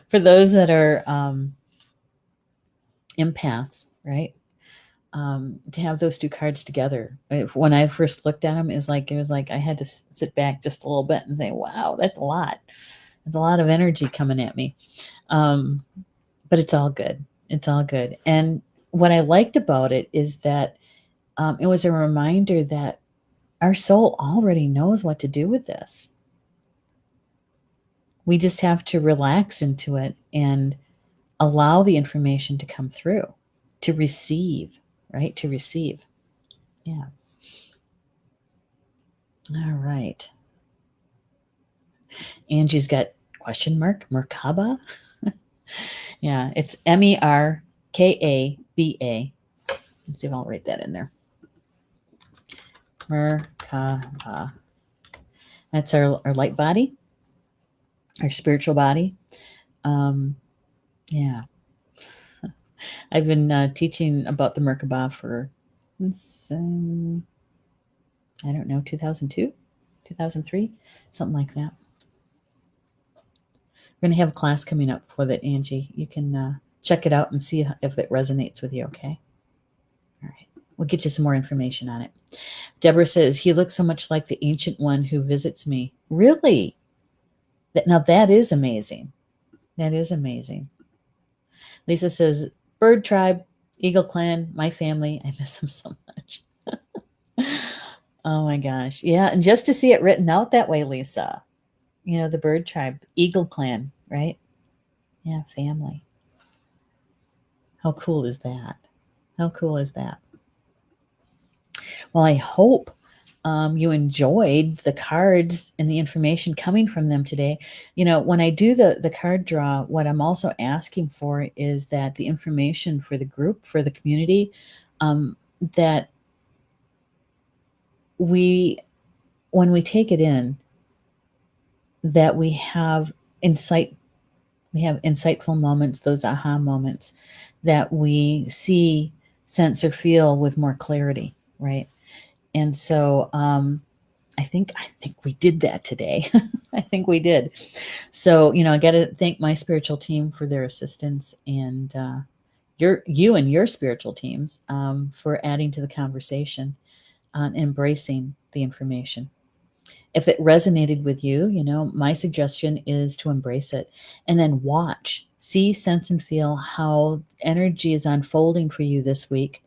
For those that are empaths, right? To have those two cards together. When I first looked at them, it was like I had to sit back just a little bit and say, "Wow, that's a lot. There's a lot of energy coming at me." But it's all good. It's all good. And what I liked about it is that it was a reminder that our soul already knows what to do with this. We just have to relax into it and allow the information to come through, to receive, right? To receive. Yeah. All right. Angie's got question mark, Merkaba. Yeah, it's Merkaba. Let's see if I'll write that in there. Merkaba. That's our light body, our spiritual body. Yeah. I've been teaching about the Merkaba for, I don't know, 2002, 2003, something like that. We're going to have a class coming up for that, Angie. You can check it out and see if it resonates with you, okay? All right. We'll get you some more information on it. Deborah says, he looks so much like the ancient one who visits me. Really? Now that is amazing. That is amazing. Lisa says, bird tribe, eagle clan, my family. I miss them so much. Oh my gosh. Yeah. And just to see it written out that way, Lisa, the bird tribe, eagle clan, right? Yeah. Family. How cool is that? How cool is that? Well, I hope you enjoyed the cards and the information coming from them today. When I do the card draw, what I'm also asking for is that the information for the group, for the community, that when we take it in, that we have insightful moments, those aha moments, that we see, sense, or feel with more clarity, right? And so I think we did that today. I think we did. So, I got to thank my spiritual team for their assistance, and you and your spiritual teams for adding to the conversation on embracing the information. If it resonated with you, my suggestion is to embrace it and then watch, see, sense, and feel how energy is unfolding for you this week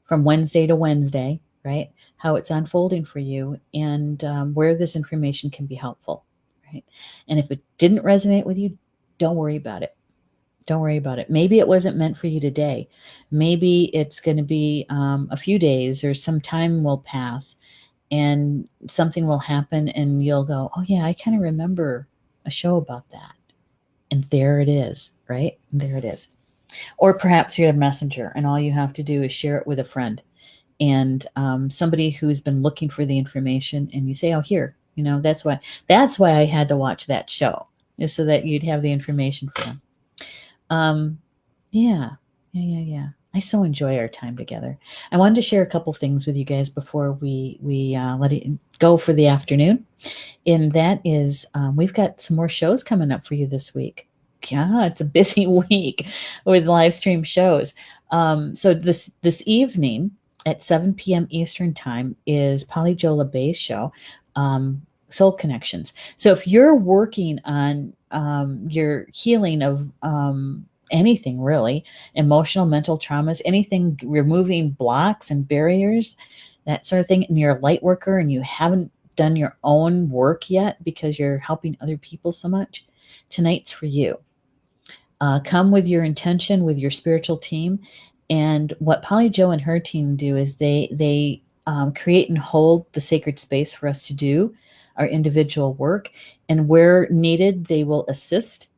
from Wednesday to Wednesday, right? How it's unfolding for you, and where this information can be helpful, right? And if it didn't resonate with you, don't worry about it. Don't worry about it. Maybe it wasn't meant for you today. Maybe it's going to be a few days, or some time will pass and something will happen and you'll go, oh yeah, I kind of remember a show about that. And there it is, right? And there it is. Or perhaps you're a messenger and all you have to do is share it with a friend and somebody who's been looking for the information, and you say, oh, here, that's why I had to watch that show, is so that you'd have the information for them. Yeah. I so enjoy our time together. I wanted to share a couple things with you guys before we let it go for the afternoon. And that is, we've got some more shows coming up for you this week. Yeah, it's a busy week with live stream shows. So this evening at 7 p.m. Eastern time is Polly Jo LeBay's show, Soul Connections. So if you're working on your healing of anything really, emotional, mental traumas, anything, removing blocks and barriers, that sort of thing, and you're a light worker and you haven't done your own work yet because you're helping other people so much, tonight's for you. Come with your intention, with your spiritual team. And what Polly Jo and her team do is they create and hold the sacred space for us to do our individual work. And where needed, they will assist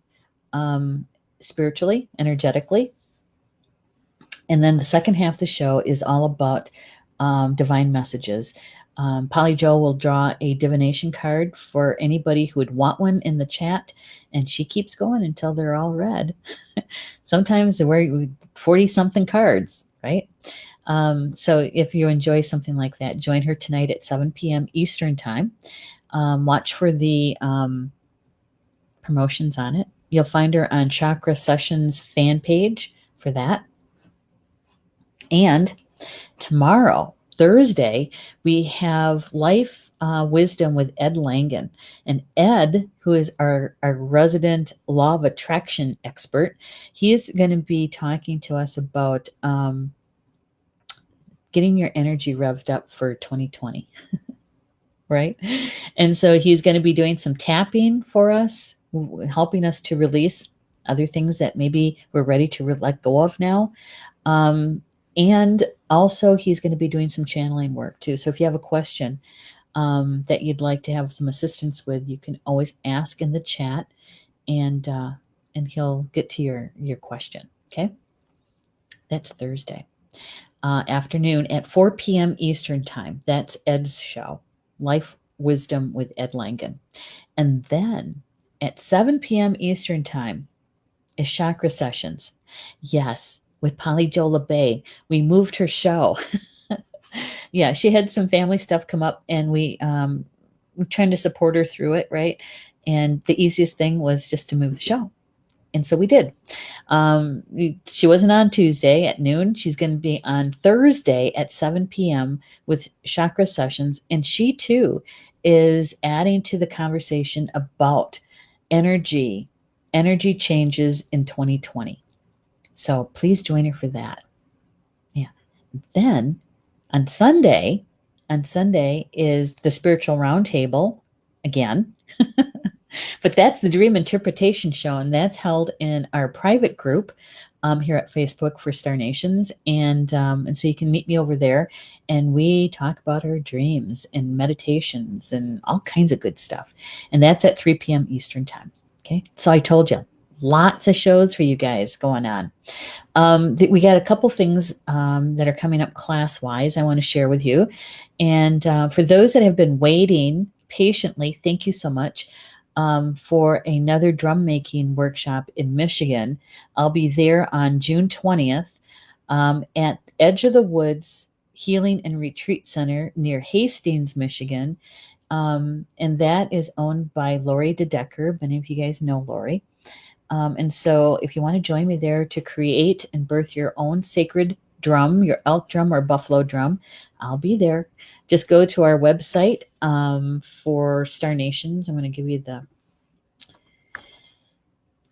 spiritually, energetically. And then the second half of the show is all about divine messages. Polly Jo will draw a divination card for anybody who would want one in the chat, and she keeps going until they're all read. Sometimes they wear 40-something cards, right? So if you enjoy something like that, join her tonight at 7 p.m. Eastern time. Watch for the promotions on it. You'll find her on Chakra Sessions fan page for that. And tomorrow, Thursday, we have Life Wisdom with Ed Langen. And Ed, who is our resident law of attraction expert, he is going to be talking to us about getting your energy revved up for 2020. Right? And so he's going to be doing some tapping for us, helping us to release other things that maybe we're ready to let go of now. And also he's going to be doing some channeling work too. So if you have a question that you'd like to have some assistance with, you can always ask in the chat, and he'll get to your question. Okay. That's Thursday afternoon at 4 p.m. Eastern time. That's Ed's show, Life Wisdom with Ed Langen. And then at 7 p.m. Eastern time is Chakra Sessions. Yes, with Polly Jo LeBay. We moved her show. Yeah, she had some family stuff come up, and we're trying to support her through it, right? And the easiest thing was just to move the show. And so we did. She wasn't on Tuesday at noon. She's going to be on Thursday at 7 p.m. with Chakra Sessions. And she too is adding to the conversation about energy changes in 2020. So please join her for that. Yeah. Then on Sunday is the Spiritual Roundtable again. But that's the Dream Interpretation Show, and that's held in our private group here at Facebook for Star Nations. And so you can meet me over there, and we talk about our dreams and meditations and all kinds of good stuff. And that's at 3 p.m. Eastern time. Okay, so I told you, lots of shows for you guys going on. We got a couple things that are coming up class-wise I want to share with you. And for those that have been waiting patiently, thank you so much. For another drum making workshop in Michigan. I'll be there on June 20th at Edge of the Woods Healing and Retreat Center near Hastings, Michigan. And that is owned by Lori DeDecker. Many of you guys know Lori. And so if you want to join me there to create and birth your own sacred drum, your elk drum or buffalo drum, I'll be there. Just go to our website for Star Nations. I'm going to give you the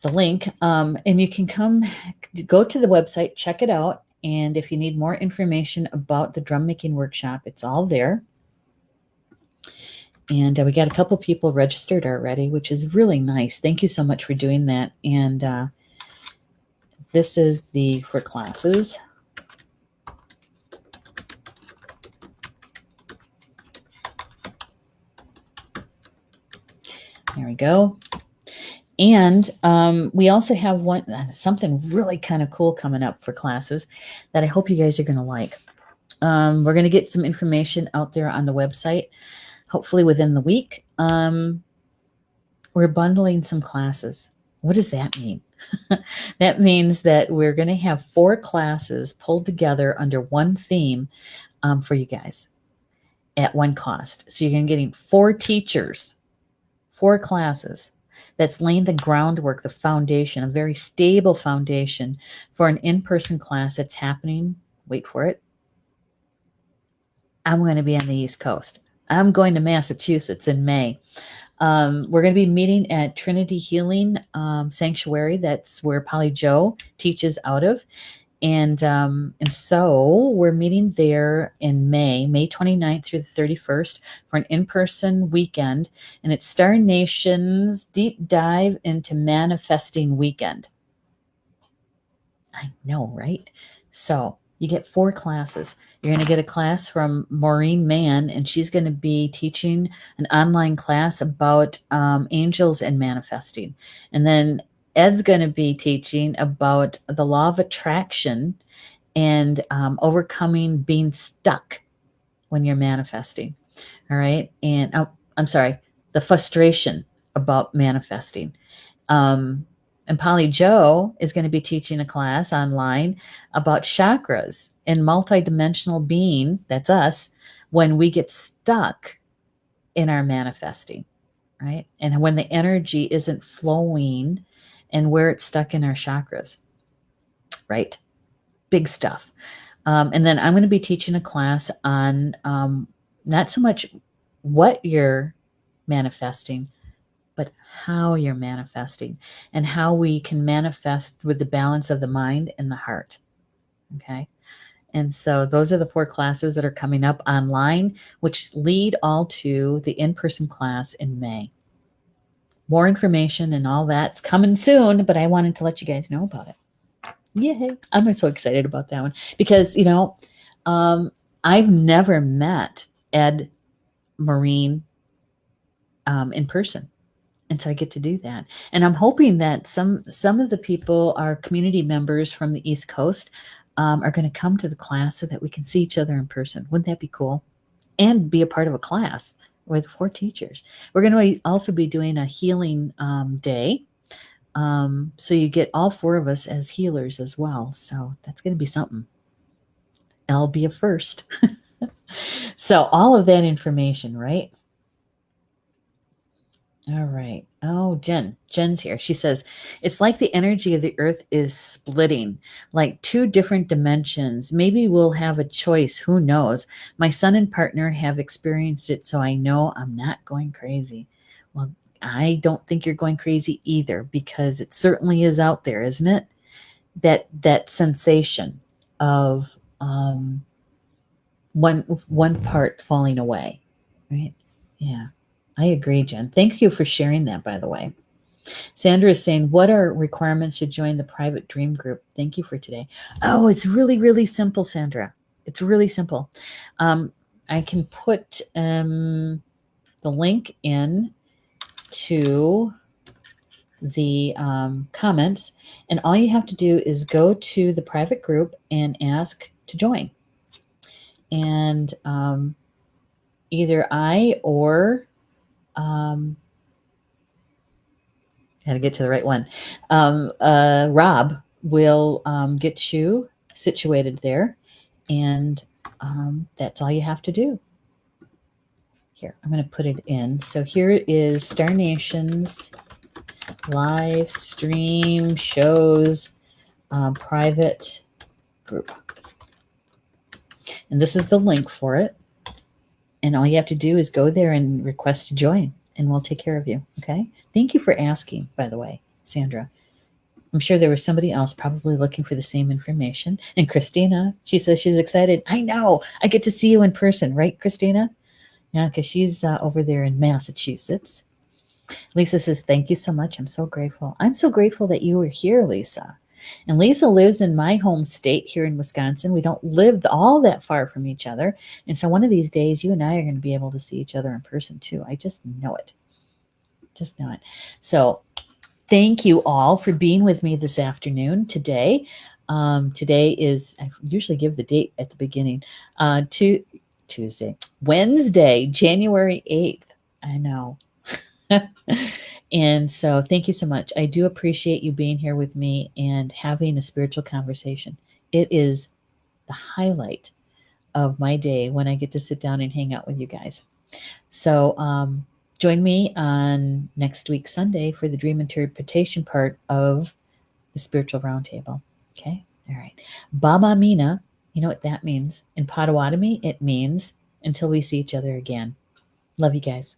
link, and you can go to the website, check it out. And if you need more information about the drum making workshop, it's all there. And we got a couple people registered already, which is really nice. Thank you so much for doing that. And this is for classes. There we go. And we also have something really kind of cool coming up for classes that I hope you guys are going to like. We're going to get some information out there on the website, hopefully within the week. We're bundling some classes. What does that mean? That means that we're going to have 4 classes pulled together under one theme for you guys at one cost. So you're going to be getting 4 teachers, 4 classes. That's laying the groundwork, the foundation, a very stable foundation for an in-person class that's happening. Wait for it. I'm going to be on the East Coast. I'm going to Massachusetts in May. We're going to be meeting at Trinity Healing Sanctuary. That's where Polly Joe teaches out of. And so we're meeting there in May 29th through the 31st for an in-person weekend. And it's Star Nation's Deep Dive into Manifesting Weekend. I know, right? So you get 4 classes. You're going to get a class from Maureen Mann, and she's going to be teaching an online class about angels and manifesting. And then Ed's going to be teaching about the law of attraction and overcoming being stuck when you're manifesting. All right. And I'm sorry, the frustration about manifesting. And Polly Joe is going to be teaching a class online about chakras and multidimensional being, that's us, when we get stuck in our manifesting, right? And when the energy isn't flowing and where it's stuck in our chakras, right? Big stuff. And then I'm going to be teaching a class on not so much what you're manifesting, but how you're manifesting and how we can manifest with the balance of the mind and the heart. Okay. And so those are the 4 classes that are coming up online, which lead all to the in-person class in May. More information and all that's coming soon, but I wanted to let you guys know about it. Yay. I'm so excited about that one because, I've never met Ed Marine in person. And so I get to do that. And I'm hoping that some of the people, our community members from the East Coast, are going to come to the class so that we can see each other in person. Wouldn't that be cool? And be a part of a class with 4 teachers. We're going to also be doing a healing day. So you get all 4 of us as healers as well. So that's going to be something. I'll be a first. So all of that information, right? All right. Oh, Jen's here. She says, it's like the energy of the earth is splitting, like 2 different dimensions. Maybe we'll have a choice. Who knows? My son and partner have experienced it, so I know I'm not going crazy. Well, I don't think you're going crazy either, because it certainly is out there, isn't it? That sensation of one part falling away, right? Yeah. I agree, Jen. Thank you for sharing that, by the way. Sandra is saying, what are requirements to join the private dream group? Thank you for today. Oh, it's really, really simple, Sandra. It's really simple. I can put the link in to the comments, and all you have to do is go to the private group and ask to join. And either I or got to get to the right one. Rob will get you situated there, and that's all you have to do. Here, I'm going to put it in. So here is Star Nation's live stream shows private group. And this is the link for it. And all you have to do is go there and request to join, and we'll take care of you. Okay. Thank you for asking, by the way, Sandra. I'm sure there was somebody else probably looking for the same information. And Christina, she says she's excited. I know. I get to see you in person, right, Christina? Yeah, because she's over there in Massachusetts. Lisa says, thank you so much. I'm so grateful. I'm so grateful that you were here, Lisa. And Lisa lives in my home state here in Wisconsin. We don't live all that far from each other. And so one of these days, you and I are going to be able to see each other in person too. I just know it. Just know it. So thank you all for being with me this afternoon today. Today is, I usually give the date at the beginning, Wednesday, January 8th. I know. And so thank you so much. I do appreciate you being here with me and having a spiritual conversation. It is the highlight of my day when I get to sit down and hang out with you guys. So join me on next week, Sunday, for the dream interpretation part of the Spiritual Roundtable. Okay? All right. Baba Mina, you know what that means? In Potawatomi, it means until we see each other again. Love you guys.